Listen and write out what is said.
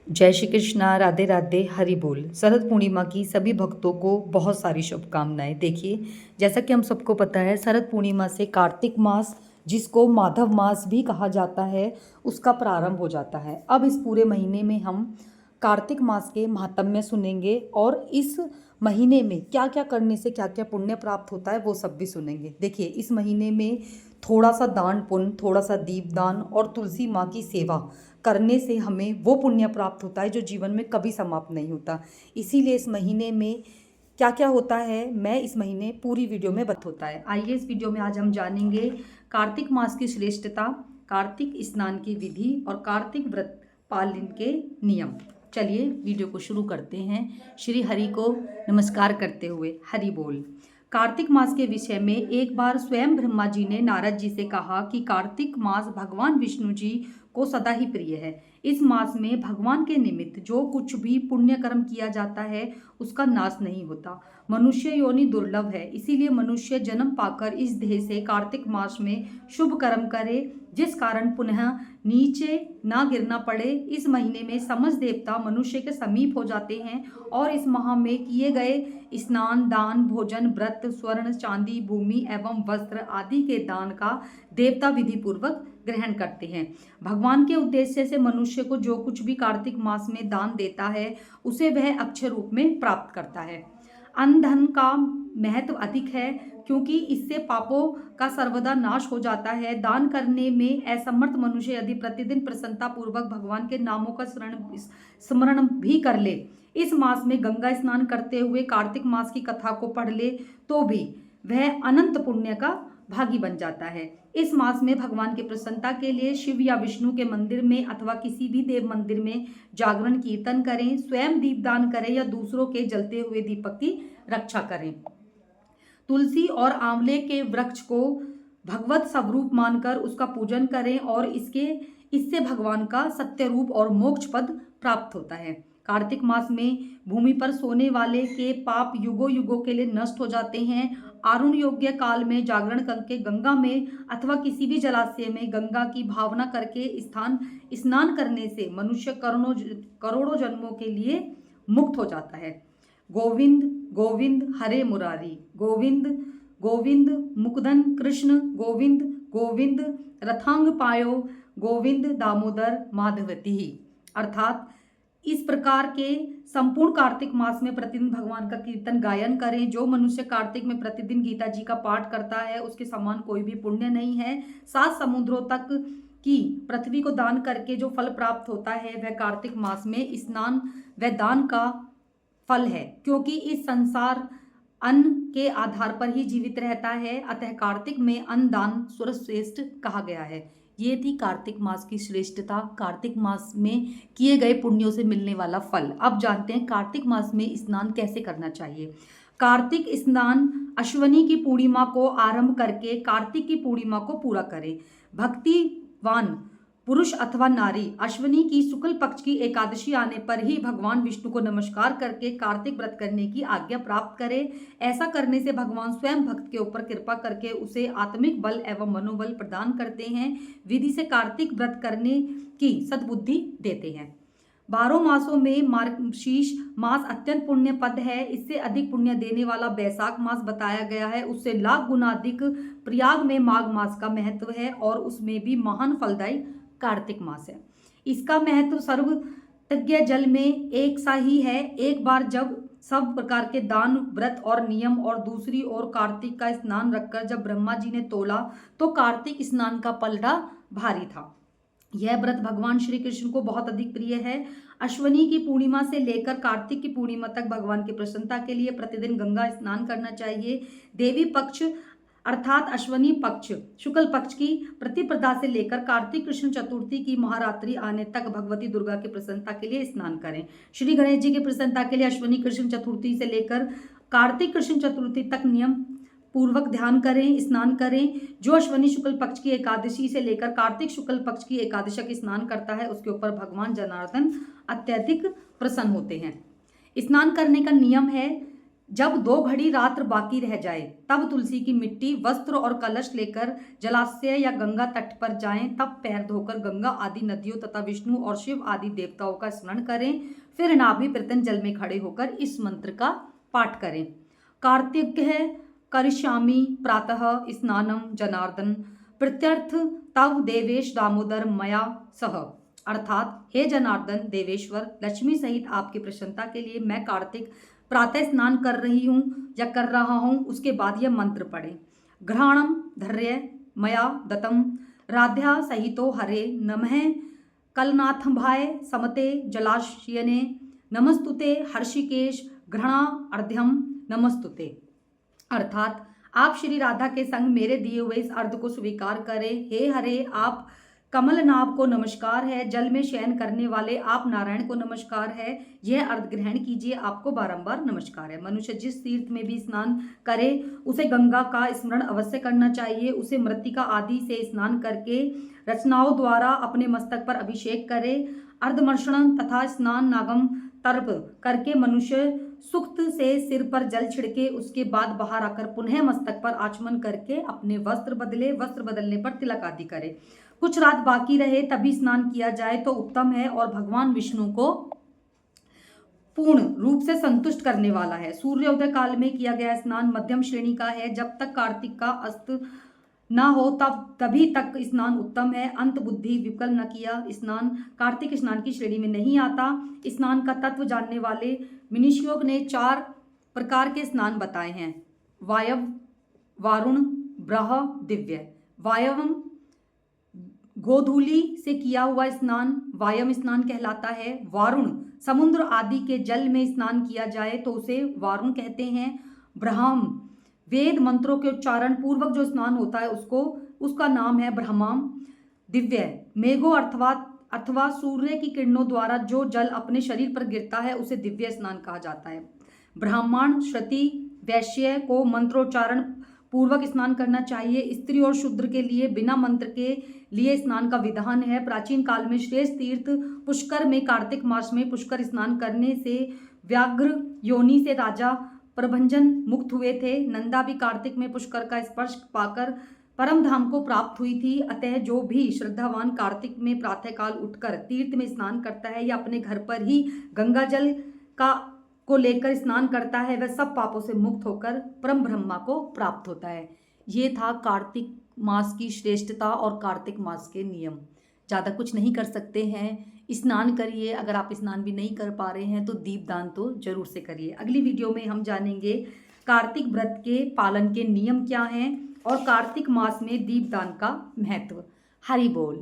जय श्री कृष्णा, राधे राधे, हरि बोल। शरद पूर्णिमा की सभी भक्तों को बहुत सारी शुभकामनाएं। देखिए, जैसा कि हम सबको पता है, शरद पूर्णिमा से कार्तिक मास, जिसको माधव मास भी कहा जाता है, उसका प्रारंभ हो जाता है। अब इस पूरे महीने में हम कार्तिक मास के महात्म्य सुनेंगे और इस महीने में क्या क्या करने से क्या क्या पुण्य प्राप्त होता है वो सब भी सुनेंगे। देखिए, इस महीने में थोड़ा सा दान पुण्य, थोड़ा सा दीपदान और तुलसी माँ की सेवा करने से हमें वो पुण्य प्राप्त होता है जो जीवन में कभी समाप्त नहीं होता। इसीलिए इस महीने में क्या क्या होता है, मैं इस महीने पूरी वीडियो में बता होता है। आइए इस वीडियो में आज हम जानेंगे कार्तिक मास की श्रेष्ठता, कार्तिक स्नान की विधि और कार्तिक व्रत पालन के नियम। चलिए वीडियो को शुरू करते हैं। श्री हरि को नमस्कार करते हुए हरि बोल। कार्तिक मास के विषय में एक बार स्वयं ब्रह्मा जी ने नारद जी से कहा कि कार्तिक मास भगवान विष्णु जी को सदा ही प्रिय है। इस मास में भगवान के निमित्त जो कुछ भी पुण्य कर्म किया जाता है उसका नाश नहीं होता। मनुष्य योनि दुर्लभ है, इसीलिए मनुष्य जन्म पाकर इस देह से कार्तिक मास में शुभ कर्म करे, जिस कारण पुनः नीचे ना गिरना पड़े। इस महीने में समस्त देवता मनुष्य के समीप हो जाते हैं और इस माह में किए गए स्नान, दान, भोजन, व्रत, स्वर्ण, चांदी, भूमि एवं वस्त्र आदि के दान का देवता विधि पूर्वक ग्रहण करते हैं। भगवान के उद्देश्य से मनुष्य को जो कुछ भी कार्तिक मास में दान देता है उसे वह अक्षय रूप में प्राप्त करता है। अन्न धन का महत्व अधिक है, क्योंकि इससे पापों का सर्वदा नाश हो जाता है। दान करने में असमर्थ मनुष्य यदि प्रतिदिन प्रसन्नता पूर्वक भगवान के नामों का स्मरण भी कर ले, इस मास में गंगा स्नान करते हुए कार्तिक मास की कथा को पढ़ ले, तो भी वह अनंत पुण्य का भागी बन जाता है। इस मास में भगवान की प्रसन्नता के लिए शिव या विष्णु के मंदिर में अथवा किसी भी देव मंदिर में जागरण कीर्तन करें, स्वयं दीपदान करें या दूसरों के जलते हुए दीपक की रक्षा करें। तुलसी और आंवले के वृक्ष को भगवत स्वरूप मानकर उसका पूजन करें और इससे भगवान का सत्य रूप और मोक्ष पद प्राप्त होता है। कार्तिक मास में भूमि पर सोने वाले के पाप युगों युगों के लिए नष्ट हो जाते हैं। आरुण योग्य काल में जागरण करके गंगा में अथवा किसी भी जलाशय में गंगा की भावना करके स्नान करने से मनुष्य करोड़ों जन्मों के लिए मुक्त हो जाता है। गोविंद गोविंद हरे मुरारी, गोविंद गोविंद मुकुंदन कृष्ण, गोविंद गोविंद रथांग पायो, गोविंद दामोदर माधवती। अर्थात इस प्रकार के संपूर्ण कार्तिक मास में प्रतिदिन भगवान का कीर्तन गायन करें। जो मनुष्य कार्तिक में प्रतिदिन गीता जी का पाठ करता है उसके समान कोई भी पुण्य नहीं है। 7 समुद्रों तक की पृथ्वी को दान करके जो फल प्राप्त होता है वह कार्तिक मास में स्नान व दान का फल है, क्योंकि इस संसार अन्न के आधार पर ही जीवित रहता है। अतः कार्तिक में अन्न दान सर्वश्रेष्ठ कहा गया है। ये थी कार्तिक मास की श्रेष्ठता, कार्तिक मास में किए गए पुण्यों से मिलने वाला फल। अब जानते हैं कार्तिक मास में स्नान कैसे करना चाहिए। कार्तिक स्नान अश्वनी की पूर्णिमा को आरंभ करके कार्तिक की पूर्णिमा को पूरा करें। भक्तिवान पुरुष अथवा नारी अश्वनी की शुक्ल पक्ष की एकादशी आने पर ही भगवान विष्णु को नमस्कार करके कार्तिक व्रत करने की आज्ञा प्राप्त करे। ऐसा करने से भगवान स्वयं भक्त के ऊपर कृपा करके उसे आत्मिक बल एवं मनोबल प्रदान करते हैं। विधि से कार्तिक व्रत करने की सद्बुद्धि देते हैं। 12 मासों में मार्गशीर्ष मास अत्यंत पुण्य पद है। इससे अधिक पुण्य देने वाला वैशाख मास बताया गया है, उससे लाख गुना अधिक प्रयाग में माघ मास का महत्व है और उसमें भी महान फलदायी कार्तिक मास है। इसका महत्व सर्वज्ञ जल में एक सा ही है। एक बार जब सब प्रकार के दान, व्रत और नियम और दूसरी ओर कार्तिक का स्नान रखकर जब ब्रह्मा जी ने तोला तो कार्तिक स्नान का पलड़ा भारी था। यह व्रत भगवान श्री कृष्ण को बहुत अधिक प्रिय है। अश्वनी की पूर्णिमा से लेकर कार्तिक की पूर्णिमा तक भगवान की प्रसन्नता के लिए प्रतिदिन गंगा स्नान करना चाहिए। देवी पक्ष अर्थात अश्वनी पक्ष शुक्ल पक्ष की प्रतिपदा से लेकर कार्तिक कृष्ण चतुर्थी की महारात्रि आने तक भगवती दुर्गा की प्रसन्नता के लिए स्नान करें। श्री गणेश जी की प्रसन्नता के लिए अश्वनी कृष्ण चतुर्थी से लेकर कार्तिक कृष्ण चतुर्थी तक नियम पूर्वक ध्यान करें, स्नान करें। जो अश्वनी शुक्ल पक्ष की एकादशी से लेकर कार्तिक शुक्ल पक्ष की एकादशी की स्नान करता है उसके ऊपर भगवान जनार्दन अत्यधिक प्रसन्न होते हैं। स्नान करने का नियम है, जब 2 घड़ी रात्र बाकी रह जाए तब तुलसी की मिट्टी, वस्त्र और कलश लेकर जलाशय या गंगा तट पर जाएं। तब पैर धोकर गंगा आदि नदियों तथा विष्णु और शिव आदि देवताओं का स्मरण करें। फिर नाभि प्रत्यंत जल में खड़े होकर इस मंत्र का पाठ करें। कार्तिक है करिष्यामि प्रातः स्नानम जनार्दन प्रत्यर्थ तव देवेश दामोदर मया सह। अर्थात हे जनार्दन देवेश्वर, लक्ष्मी सहित आपकी प्रसन्नता के लिए मैं कार्तिक प्रातः स्नान कर रही हूँ या कर रहा हूँ। उसके बाद यह मंत्र पढ़ें। घ्राणम धर्य मया दत्तम राध्या सहितो हरे नमः कलनाथंभाय समते जलाशयने नमस्तुते हर्षिकेश घृणा अर्ध्यम नमस्तुते। अर्थात आप श्री राधा के संग मेरे दिए हुए इस अर्ध को स्वीकार करें। हे हरे, आप कमलनाभ को नमस्कार है। जल में शयन करने वाले आप नारायण को नमस्कार है। यह अर्घ ग्रहण कीजिए, आपको बारंबार नमस्कार है। मनुष्य जिस तीर्थ में भी स्नान करे उसे गंगा का स्मरण अवश्य करना चाहिए। उसे मृत्तिका आदि से स्नान करके रचनाओं द्वारा अपने मस्तक पर अभिषेक करे। अर्धमर्षण तथा स्नान नागम तर्प करके मनुष्य सुक्त से सिर पर जल छिड़के, उसके बाद बाहर आकर पुनः मस्तक पर आचमन करके अपने वस्त्र बदले। वस्त्र बदलने पर तिलक आदि करे। कुछ रात बाकी रहे तभी स्नान किया जाए तो उत्तम है और भगवान विष्णु को पूर्ण रूप से संतुष्ट करने वाला है। सूर्योदय काल में किया गया स्नान मध्यम श्रेणी का है। जब तक कार्तिक का अस्त ना हो तभी तक स्नान उत्तम है। अंत बुद्धि विकल न किया स्नान कार्तिक स्नान की श्रेणी में नहीं आता। स्नान का तत्व जानने वाले मनीषियों ने 4 प्रकार के स्नान बताए हैं। वायव, वारुण, ब्रह, दिव्य। वायवम गोधूली से किया हुआ स्नान वायम स्नान कहलाता है। वारुण समुद्र आदि के जल में स्नान किया जाए तो उसे वारुण कहते हैं। ब्रह्म वेद मंत्रों के उच्चारण पूर्वक जो स्नान होता है उसका नाम है ब्रह्माम। दिव्य मेघों अथवा सूर्य की किरणों द्वारा जो जल अपने शरीर पर गिरता है उसे दिव्य स्नान कहा जाता है। ब्राह्मण, श्रुति, वैश्य को मंत्रोच्चारण पूर्वक स्नान करना चाहिए। स्त्री और शूद्र के लिए बिना मंत्र के लिए स्नान का विधान है। प्राचीन काल में श्रेष्ठ तीर्थ पुष्कर में कार्तिक मास में पुष्कर स्नान करने से व्याघ्र योनि से राजा प्रभंजन मुक्त हुए थे। नंदा भी कार्तिक में पुष्कर का स्पर्श पाकर परम धाम को प्राप्त हुई थी। अतः जो भी श्रद्धावान कार्तिक में प्रातःकाल उठकर तीर्थ में स्नान करता है या अपने घर पर ही गंगा जल को लेकर स्नान करता है वह सब पापों से मुक्त होकर परम ब्रह्मा को प्राप्त होता है। ये था कार्तिक मास की श्रेष्ठता और कार्तिक मास के नियम। ज़्यादा कुछ नहीं कर सकते हैं, स्नान करिए। अगर आप स्नान भी नहीं कर पा रहे हैं तो दीपदान तो जरूर से करिए। अगली वीडियो में हम जानेंगे कार्तिक व्रत के पालन के नियम क्या हैं और कार्तिक मास में दीपदान का महत्व। हरि बोल।